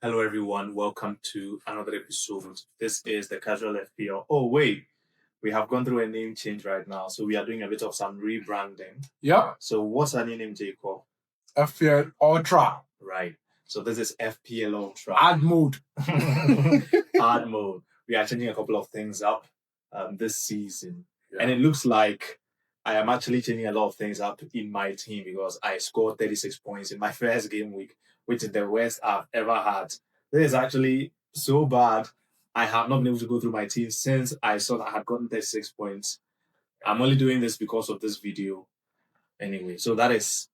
Hello, everyone. Welcome to another episode. This is the Casual FPL. Oh, wait. We have gone through a name change right now. So we are doing a bit of some rebranding. Yep. So what's our new name, Jacob? FPL Ultra. Right. So this is FPL Ultra. Hard mode. Hard mode. We are changing a couple of things up this season. Yeah. And it looks like I am actually changing a lot of things up in my team because I scored 36 points in my first game week, which is the worst I've ever had. This is actually so bad. I have not been able to go through my team since I saw that I had gotten 36 points. I'm only doing this because of this video. Anyway, so that is,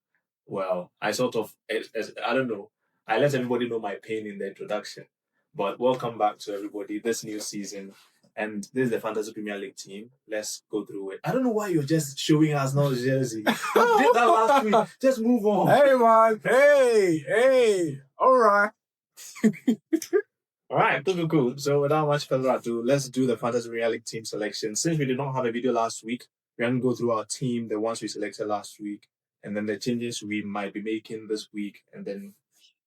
well, I sort of, I don't know. I let everybody know my pain in the introduction. But welcome back to everybody this new season. And this is the Fantasy Premier League team. Let's go through it. I don't know why you're just showing us now jersey. You did that last week. Just move on. Hey, man. Hey. All right. All right, cool. So without much further ado, let's do the Fantasy Premier League team selection. Since we did not have a video last week, we're going to go through our team, the ones we selected last week, and then the changes we might be making this week, and then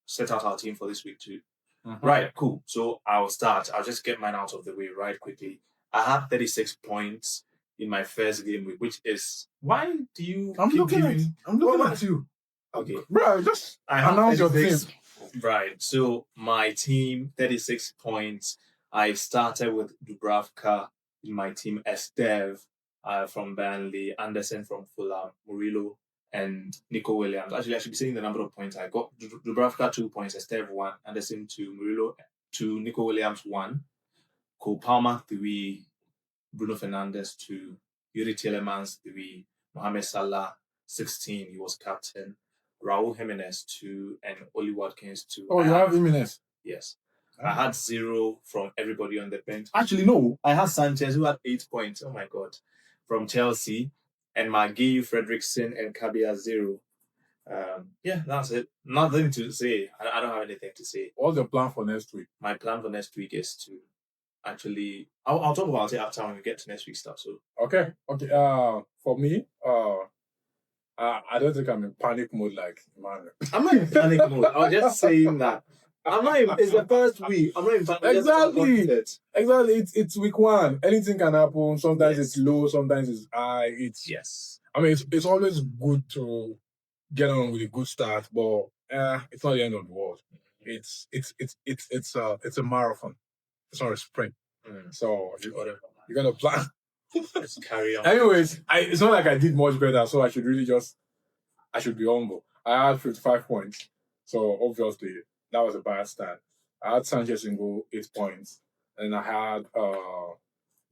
set out our team for this week too. Mm-hmm. Right, cool. So I'll start. I'll just get mine out of the way right quickly. I had 36 points in my first game week, which is why do you? I'm looking at you. Okay, bro. Just announce your team. Right. So my team, 36 points. I started with Dubravka in my team, Esteve from Burnley, Anderson from Fulham, Murillo, and Nico Williams. Actually, I should be saying the number of points I got. Dubravka 2 points, Esteve 1, Anderson 2, Murillo 2, Nico Williams 1, Cole Palmer 3, Bruno Fernandes 2, Yuri Tielemans 3, Mohamed Salah 16, he was captain, Raul Jimenez 2, and Oli Watkins 2. Oh, you have Jimenez? Yes. I had 0 from everybody on the bench. Actually, no. I had Sanchez who had 8 points. Oh my God. From Chelsea. And Magui, Fredrickson, and Kabia 0. Yeah, that's it. Nothing to say. I don't have anything to say. What's your plan for next week? My plan for next week is to actually... I'll talk about it after when we get to next week's stuff. So Okay. For me, I don't think I'm in panic mode like Emmanuel. I'm not in panic mode. I was just saying that. It's the first week. I'm not in panic. Exactly. It's week 1. Anything can happen. Sometimes it's low. Sometimes it's high. Yes. I mean, it's always good to get on with a good start, but it's not the end of the world. It's a marathon. It's not a sprint. So you gotta plan. Let's carry on. Anyways, it's not like I did much better, so I should be humble. I had 55 points, so obviously that was a bad start. I had Sanchez in goal, 8 points, and I had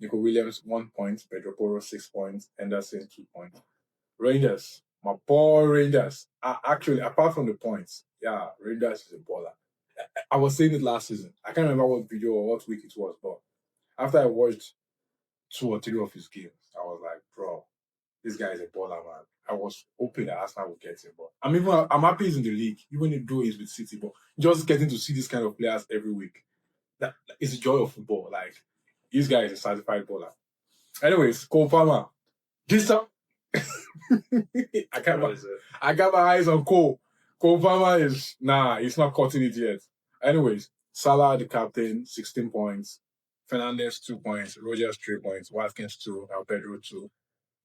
Nico Williams 1 point, Pedro Porro 6 points, Anderson 2 points. Rangers, my poor Rangers. Actually, apart from the points, yeah, Rangers is a baller. I was saying it last season. I can't remember what video or what week it was, but after I watched 2 or 3 of his games, I was like, bro, this guy is a baller, man. I was hoping that Arsenal would get him, but I'm happy he's in the league, even though he's with City, but just getting to see this kind of players every week, that is the joy of football. Like, this guy is a certified baller. Anyways, Cole Palmer. This time, I got my eyes on Cole. Cole Palmer he's not cutting it yet. Anyways, Salah, the captain, 16 points. Fernandes, 2 points. Rogers, 3 points. Watkins, 2. Pedro, 2.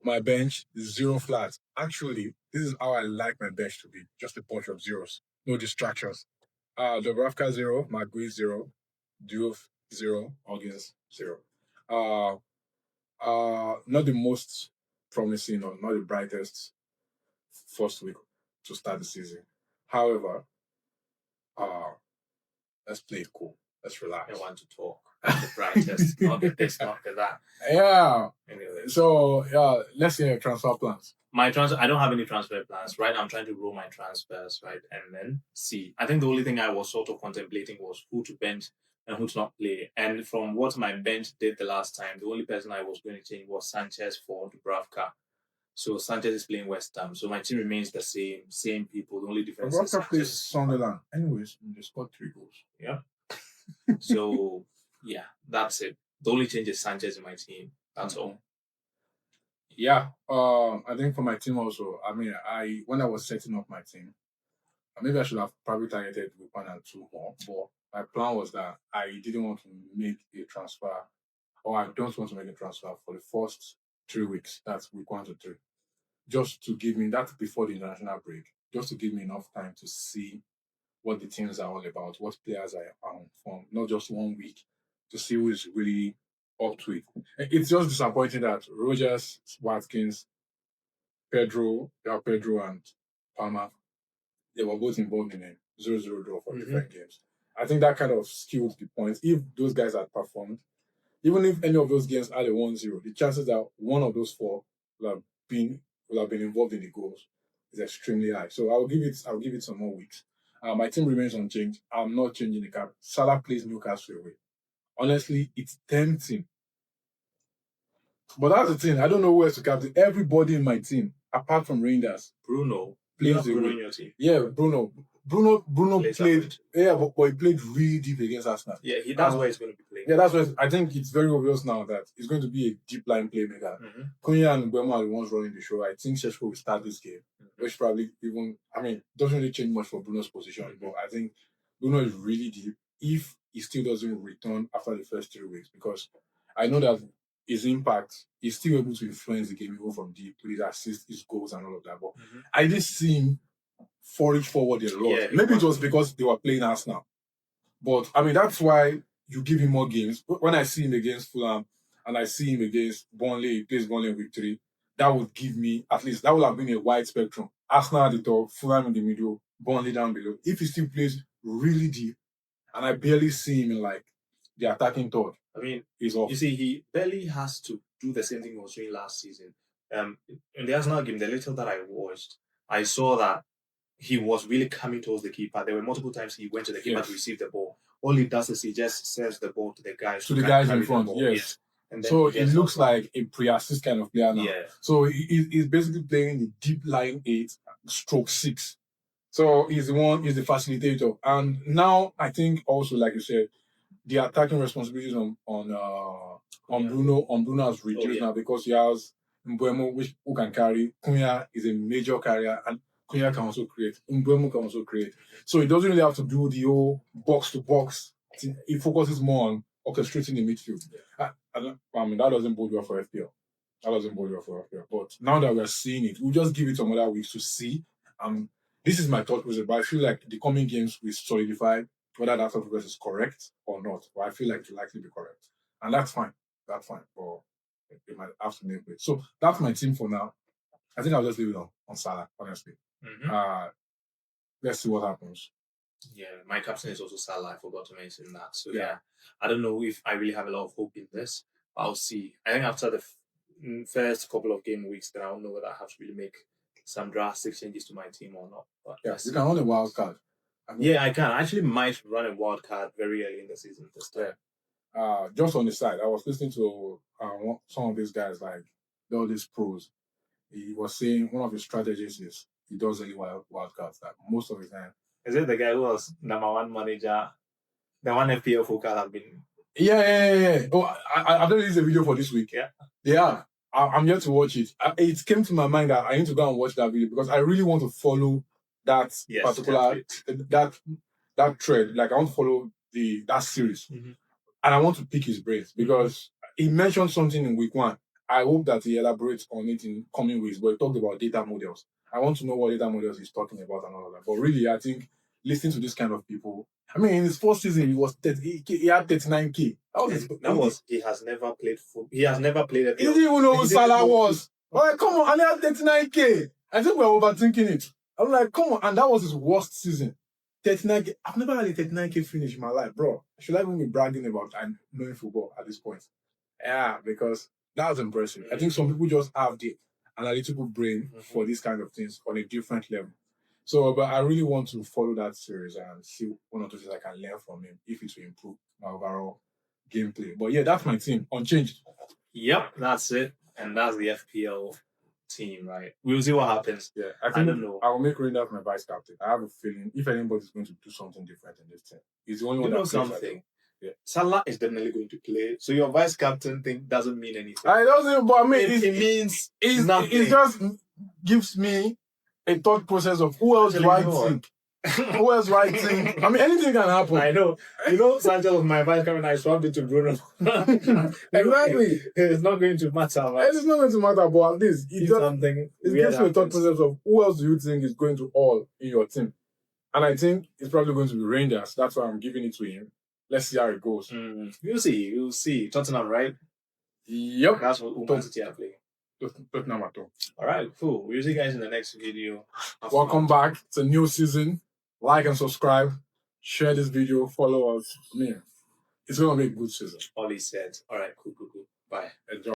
My bench is 0 flat. Actually, this is how I like my bench to be. Just a bunch of zeros. No distractions. Dubravka 0. Magui 0. Diouf 0. Huggins 0. Not the most promising or not the brightest first week to start the season. However, let's play it cool. Let's relax. I want to talk. The brightest, not the this, not the that. Yeah. Anyway. So, let's see your transfer plans. I don't have any transfer plans, right? I'm trying to roll my transfers, right? And then see. I think the only thing I was sort of contemplating was who to bench and who to not play. And from what my bench did the last time, the only person I was going to change was Sanchez for Dubravka. So Sanchez is playing West Ham. So my team remains the same people. The only difference is Dubravka plays Sunderland. Anyways, they scored 3 goals. Yeah. So, yeah, that's it. The only change is Sanchez in my team. That's all. Yeah. I think for my team also, when I was setting up my team, maybe I should have probably targeted week 1 and 2 more, but My plan was that I didn't want to make a transfer, or I don't want to make a transfer for the first 3 weeks. That's week 1 to 3. Just to give me that before the international break, just to give me enough time to see what the teams are all about, what players are on form, not just 1 week, to see who is really up to it. It's just disappointing that Rogers, Watkins, Pedro and Palmer, they were both involved in a 0-0 draw for different games. I think that kind of skewed the points. If those guys had performed, even if any of those games had a 1-0, the chances that one of those 4 will have been involved in the goals is extremely high. So I'll give it some more weeks. My team remains unchanged. I'm not changing the cap. Salah plays Newcastle away. Honestly, it's tempting. But that's the thing. I don't know who else to captain. Everybody in my team, apart from Rangers, Bruno plays Bruno away. in your team. Yeah, Bruno Plays played. average. Yeah, but he played really deep against Arsenal. Yeah, that's where he's going to be playing. Yeah, that's why I think it's very obvious now that he's going to be a deep line playmaker. Cunha and Mbeumo are the ones running the show. I think Sheshko will start this game, which probably doesn't really change much for Bruno's position. But I think Bruno is really deep if he still doesn't return after the first 3 weeks, because I know that his impact is still able to influence the game even from deep with his assists, his goals, and all of that. But I did see him forage forward a lot. Yeah, maybe it was because they were playing Arsenal. But that's why you give him more games. When I see him against Fulham and I see him against Burnley, he plays Burnley in week 3, that would give me, at least, that would have been a wide spectrum. Arsenal at the top, Fulham in the middle, Burnley down below. If he still plays really deep, and I barely see him in the attacking third, he's off. You see, he barely has to do the same thing he was doing last season. In the Arsenal game, the little that I watched, I saw that he was really coming towards the keeper. There were multiple times he went to the keeper to receive the ball. All he does is he just serves the ball to the guys. To the guys in front, yes. And so it looks like a pre-assist kind of player now. Yeah. So he's basically playing the deep line 8/6. So he's the facilitator. And now I think also, like you said, the attacking responsibilities on Bruno has reduced now, because he has Mbeumo who can carry. Cunha is a major carrier, and Cunha can also create. Mbeumo can also create. So he doesn't really have to do the whole box to box. He focuses more on orchestrating the midfield. That doesn't bode well for FPL. But now that we're seeing it, we'll just give it some other weeks to see. This is my thought process, but I feel like the coming games will solidify whether that thought process is correct or not. But I feel like it will likely be correct. And that's fine. But it might have to make it. So that's my team for now. I think I'll just leave it on Salah, honestly. Let's see what happens. Yeah, my captain is also Salah. I forgot to mention that. So yeah, I don't know if I really have a lot of hope in this. I'll see. I think after the first couple of game weeks, then I'll know whether I have to really make some drastic changes to my team or not. But you can run a wild card. I can. I actually might run a wild card very early in the season this time. Just on the side, I was listening to some of these guys, like all these pros. He was saying one of his strategies is he does really wild cards. Like most of the time. Is it the guy who was number 1 manager? The one FPL focal have been. Yeah. Oh, I've done this video for this week. Yeah. I'm yet to watch it. It came to my mind that I need to go and watch that video, because I really want to follow that particular that thread. Like I want to follow that series, and I want to pick his brains, because he mentioned something in week 1. I hope that he elaborates on it in coming weeks. But he talked about data models. I want to know what data models he's talking about and all of that. But really, I think listening to this kind of people. In his first season, he was 30. He had 39K. He has never played football. He has never played FPL. He didn't even know who Salah was. I'm like, come on, and he had 39K. I think we're overthinking it. I'm like, come on, and that was his worst season. 39K. I've never had a 39K finish in my life, bro. Should I even be bragging about knowing football at this point? Yeah, because that was impressive. I think some people just have the analytical brain for these kind of things on a different level. So, but I really want to follow that series and see one or two things I can learn from him if it will improve my overall gameplay. But yeah, that's my team, unchanged. Yep, that's it. And that's the FPL team, right? We'll see what happens. Yeah, I don't know. I will make Rangers my vice captain. I have a feeling if anybody's going to do something different in this team, he's the only one that plays something. Yeah. Salah is definitely going to play. So your vice captain thing doesn't mean anything. It doesn't, but it means nothing. It just gives me a thought process of who else do I think. Who else writing? I mean, anything can happen. I know. Sanchez was my vice captain. I swapped it to Bruno. Exactly. It's not going to matter. It's not going to matter, but at least If something it weird gives you a thought happens. process of who else do you think is going to all in your team? And I think it's probably going to be Rangers. That's why I'm giving it to him. Let's see how it goes. We'll see. We'll see. Tottenham, right? Yep. That's what Man City are playing. Tottenham at all. All right, cool. We'll see you guys in the next video. Welcome back. It's a new season. Like and subscribe. Share this video. Follow us. Man, it's going to be a good season. All he said. All right, cool. Bye. Enjoy.